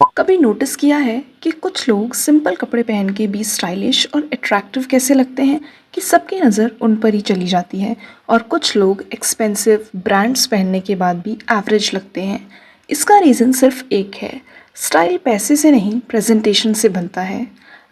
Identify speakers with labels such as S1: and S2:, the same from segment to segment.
S1: कभी नोटिस किया है कि कुछ लोग सिंपल कपड़े पहन के भी स्टाइलिश और अट्रैक्टिव कैसे लगते हैं कि सबकी नज़र उन पर ही चली जाती है और कुछ लोग एक्सपेंसिव ब्रांड्स पहनने के बाद भी एवरेज लगते हैं। इसका रीज़न सिर्फ एक है, स्टाइल पैसे से नहीं प्रेजेंटेशन से बनता है।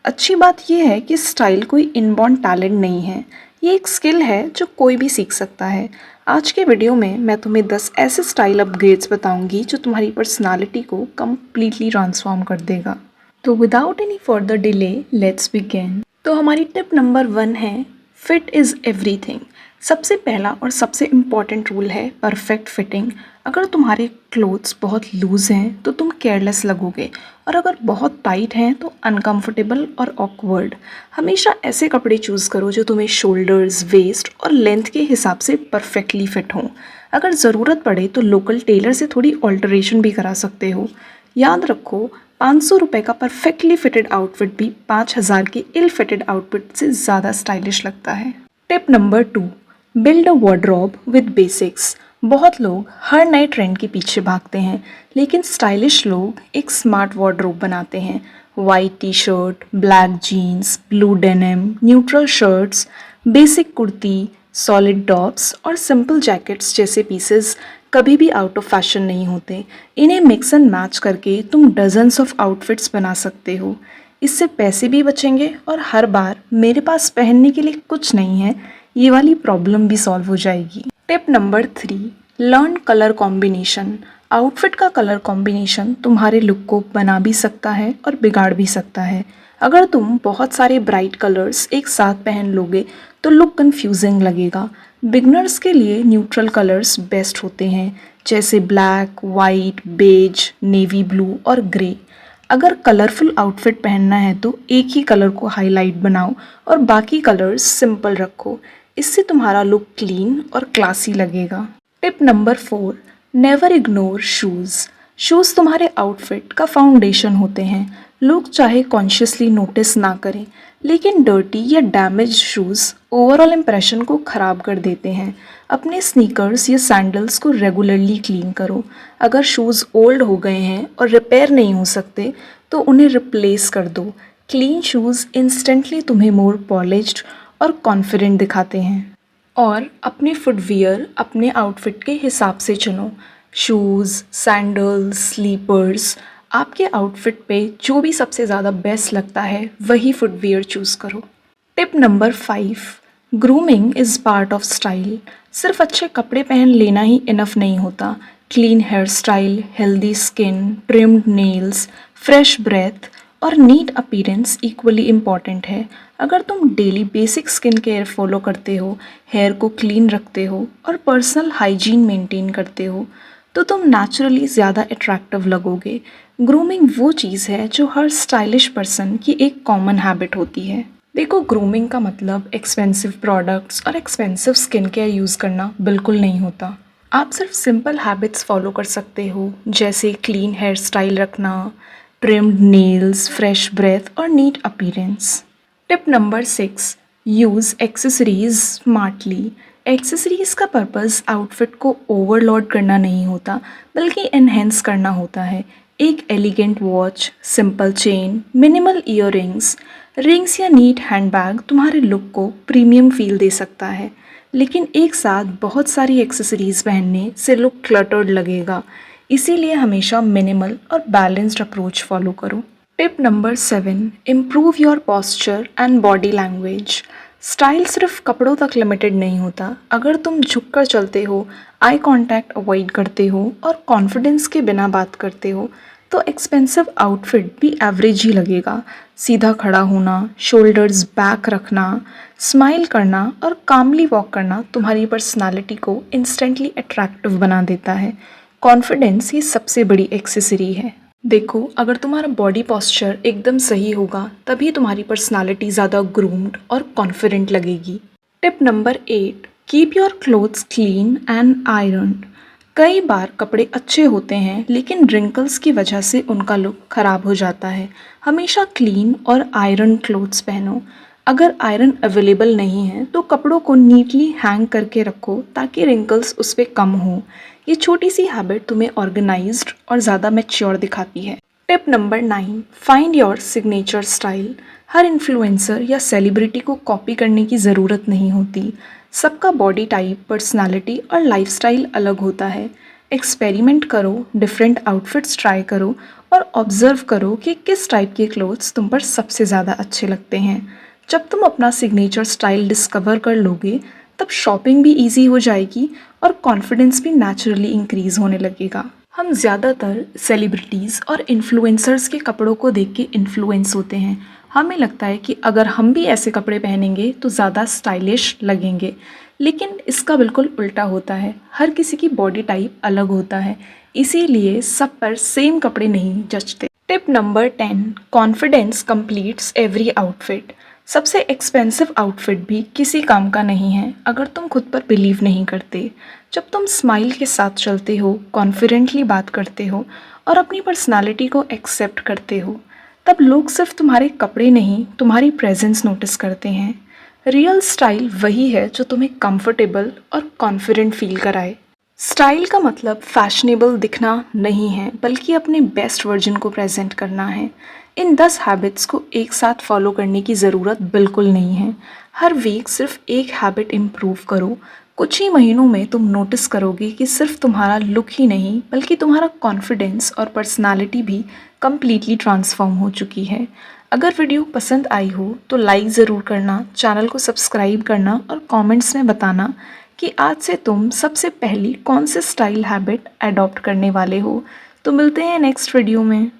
S1: अच्छी बात यह है कि स्टाइल कोई इनबॉर्न टैलेंट नहीं है, ये एक स्किल है जो कोई भी सीख सकता है। आज के वीडियो में मैं तुम्हें 10 ऐसे स्टाइल अपग्रेड्स बताऊंगी जो तुम्हारी पर्सनालिटी को कम्प्लीटली ट्रांसफॉर्म कर देगा। तो without any further delay let's begin. तो हमारी टिप नंबर 1 है, फिट इज़ एवरीथिंग। सबसे पहला और सबसे इम्पॉर्टेंट रूल है परफेक्ट फिटिंग। अगर तुम्हारे क्लोथ्स बहुत लूज़ हैं तो तुम केयरलेस लगोगे, और अगर बहुत टाइट हैं तो अनकंफर्टेबल और ऑकवर्ड। हमेशा ऐसे कपड़े चूज़ करो जो तुम्हें शोल्डर्स, वेस्ट और लेंथ के हिसाब से परफेक्टली फिट हों। अगर ज़रूरत पड़े तो लोकल टेलर से थोड़ी ऑल्टरेशन भी करा सकते हो। याद रखो, 500 रुपये का परफेक्टली फिटेड आउटफिट भी 5000 के इल फिटेड आउटफिट से ज़्यादा स्टाइलिश लगता है। Tip number 2, build a wardrobe with basics. बहुत लोग हर नए ट्रेंड के पीछे भागते हैं, लेकिन स्टाइलिश लोग एक स्मार्ट वार्डरोब बनाते हैं। White T shirt, black jeans, blue denim, neutral shirts, basic kurti, solid tops और सिंपल जैकेट्स जैसे पीसेस कभी भी आउट ऑफ फैशन नहीं होते। इन्हें मिक्स एंड मैच करके तुम डजन्स ऑफ आउटफिट्स बना सकते हो। इससे पैसे भी बचेंगे और हर बार मेरे पास पहनने के लिए कुछ नहीं है ये वाली प्रॉब्लम भी सॉल्व हो जाएगी। Tip number 3, learn colour combination. Outfit का कलर कॉम्बिनेशन तुम्हारे लुक को बना भी सकता है और बिगाड़ भी सकता है। अगर तुम बहुत सारे ब्राइट कलर्स एक साथ पहन लोगे तो लुक कंफ्यूजिंग लगेगा। बिगनर्स के लिए न्यूट्रल कलर्स बेस्ट होते हैं, जैसे black, white, beige, navy blue और ग्रे। अगर कलरफुल आउटफिट पहनना है तो एक ही कलर को हाईलाइट बनाओ और बाकी कलर्स सिंपल रखो। इससे तुम्हारा लुक क्लीन और क्लासी लगेगा। Tip number 4, never ignore shoes. Shoes तुम्हारे आउटफिट का फाउंडेशन होते हैं। लोग चाहे कॉन्शियसली नोटिस ना करें, लेकिन डर्टी या डैमेज शूज़ ओवरऑल इम्प्रेशन को ख़राब कर देते हैं। अपने स्नीकर्स या सैंडल्स को रेगुलरली क्लीन करो। अगर शूज़ ओल्ड हो गए हैं और रिपेयर नहीं हो सकते तो उन्हें रिप्लेस कर दो। क्लीन शूज़ इंस्टेंटली तुम्हें मोर पॉलिश्ड और कॉन्फिडेंट दिखाते हैं। और अपने फुटवियर अपने आउटफिट के हिसाब से चुनो। शूज़, सैंडल्स, स्लीपर्स, आपके आउटफिट पे जो भी सबसे ज़्यादा बेस्ट लगता है वही फुटवियर चूज़ करो। Tip number 5, grooming is part of style. सिर्फ अच्छे कपड़े पहन लेना ही इनफ नहीं होता। Clean hair style, healthy skin, trimmed nails, fresh breath और नीट अपीयरेंस इक्वली इम्पॉर्टेंट है। अगर तुम daily basic skin care follow करते हो, हेयर को क्लीन रखते हो और पर्सनल हाइजीन मेंटेन करते हो तो तुम नेचुरली ज़्यादा अट्रैक्टिव लगोगे। ग्रूमिंग वो चीज़ है जो हर स्टाइलिश पर्सन की एक कॉमन हैबिट होती है। देखो, ग्रूमिंग का मतलब एक्सपेंसिव प्रोडक्ट्स और एक्सपेंसिव स्किन केयर यूज़ करना बिल्कुल नहीं होता। आप सिर्फ सिंपल हैबिट्स फॉलो कर सकते हो, जैसे क्लीन हेयर स्टाइल रखना, ट्रिम्ड नेल्स, फ्रेश ब्रेथ और neat appearance. Tip number 6, use accessories smartly. Accessories का पर्पस आउटफिट को ओवरलोड करना नहीं होता, बल्कि एनहेंस करना होता है। एक elegant watch, simple chain, minimal earrings, rings या नीट हैंडबैग तुम्हारे लुक को प्रीमियम फील दे सकता है। लेकिन एक साथ बहुत सारी एक्सेसरीज पहनने से लुक क्लटर्ड लगेगा, इसीलिए हमेशा मिनिमल और बैलेंस्ड अप्रोच फॉलो करो। Tip number 7, improve your posture and body language. Style सिर्फ कपड़ों तक लिमिटेड नहीं होता। अगर तुम झुककर चलते हो, आई कांटेक्ट अवॉइड करते हो और कॉन्फिडेंस के बिना बात करते हो तो एक्सपेंसिव आउटफिट भी एवरेज ही लगेगा। सीधा खड़ा होना, शोल्डर्स बैक रखना, स्माइल करना और कामली वॉक करना तुम्हारी पर्सनालिटी को इंस्टेंटली अट्रैक्टिव बना देता है। कॉन्फिडेंस ही सबसे बड़ी एक्सेसरी है। देखो, अगर तुम्हारा बॉडी पॉस्चर एकदम सही होगा तभी तुम्हारी पर्सनालिटी ज़्यादा ग्रूम्ड और कॉन्फिडेंट लगेगी। Tip number 8, keep your clothes clean and ironed. कई बार कपड़े अच्छे होते हैं लेकिन रिंकल्स की वजह से उनका लुक ख़राब हो जाता है। हमेशा क्लीन और आयरन क्लोथ्स पहनो। अगर आयरन अवेलेबल नहीं है तो कपड़ों को नीटली हैंग करके रखो ताकि रिंकल्स उस पर कम हो। ये छोटी सी हैबिट तुम्हें ऑर्गेनाइज्ड और ज़्यादा मैच्योर दिखाती है। Tip number 9, find your signature style. Her influencer या सेलिब्रिटी को कॉपी करने की ज़रूरत नहीं होती। सबका बॉडी टाइप, पर्सनालिटी और लाइफस्टाइल अलग होता है। एक्सपेरिमेंट करो, डिफरेंट आउटफिट्स ट्राई करो और ऑब्जर्व करो कि किस टाइप के क्लोथ्स तुम पर सबसे ज़्यादा अच्छे लगते हैं। जब तुम अपना सिग्नेचर स्टाइल डिस्कवर कर लोगे, तब शॉपिंग भी ईजी हो जाएगी और कॉन्फिडेंस भी नेचुरली इंक्रीज़ होने लगेगा। हम ज़्यादातर सेलिब्रिटीज़ और इन्फ्लुएंसर्स के कपड़ों को देख के इन्फ्लुएंस होते हैं। हमें लगता है कि अगर हम भी ऐसे कपड़े पहनेंगे तो ज़्यादा स्टाइलिश लगेंगे, लेकिन इसका बिल्कुल उल्टा होता है। हर किसी की बॉडी टाइप अलग होता है, इसीलिए सब पर सेम कपड़े नहीं जचते। Tip number 10, confidence completes every outfit. सबसे एक्सपेंसिव आउटफिट भी किसी काम का नहीं है अगर तुम खुद पर बिलीव नहीं करते। जब तुम स्माइल के साथ चलते हो, कॉन्फिडेंटली बात करते हो और अपनी पर्सनालिटी को एक्सेप्ट करते हो, तब लोग सिर्फ तुम्हारे कपड़े नहीं, तुम्हारी प्रेजेंस नोटिस करते हैं। रियल स्टाइल वही है जो तुम्हें कंफर्टेबल और कॉन्फिडेंट फील कराए। स्टाइल का मतलब फैशनेबल दिखना नहीं है, बल्कि अपने बेस्ट वर्जन को प्रेजेंट करना है। इन 10 हैबिट्स को एक साथ फॉलो करने की ज़रूरत बिल्कुल नहीं है। हर वीक सिर्फ एक हैबिट इम्प्रूव करो। कुछ ही महीनों में तुम नोटिस करोगे कि सिर्फ तुम्हारा लुक ही नहीं, बल्कि तुम्हारा कॉन्फिडेंस और पर्सनालिटी भी कम्प्लीटली ट्रांसफॉर्म हो चुकी है। अगर वीडियो पसंद आई हो तो लाइक ज़रूर करना, चैनल को सब्सक्राइब करना और कमेंट्स में बताना कि आज से तुम सबसे पहली कौन से स्टाइल हैबिट अडॉप्ट करने वाले हो। तो मिलते हैं नेक्स्ट वीडियो में।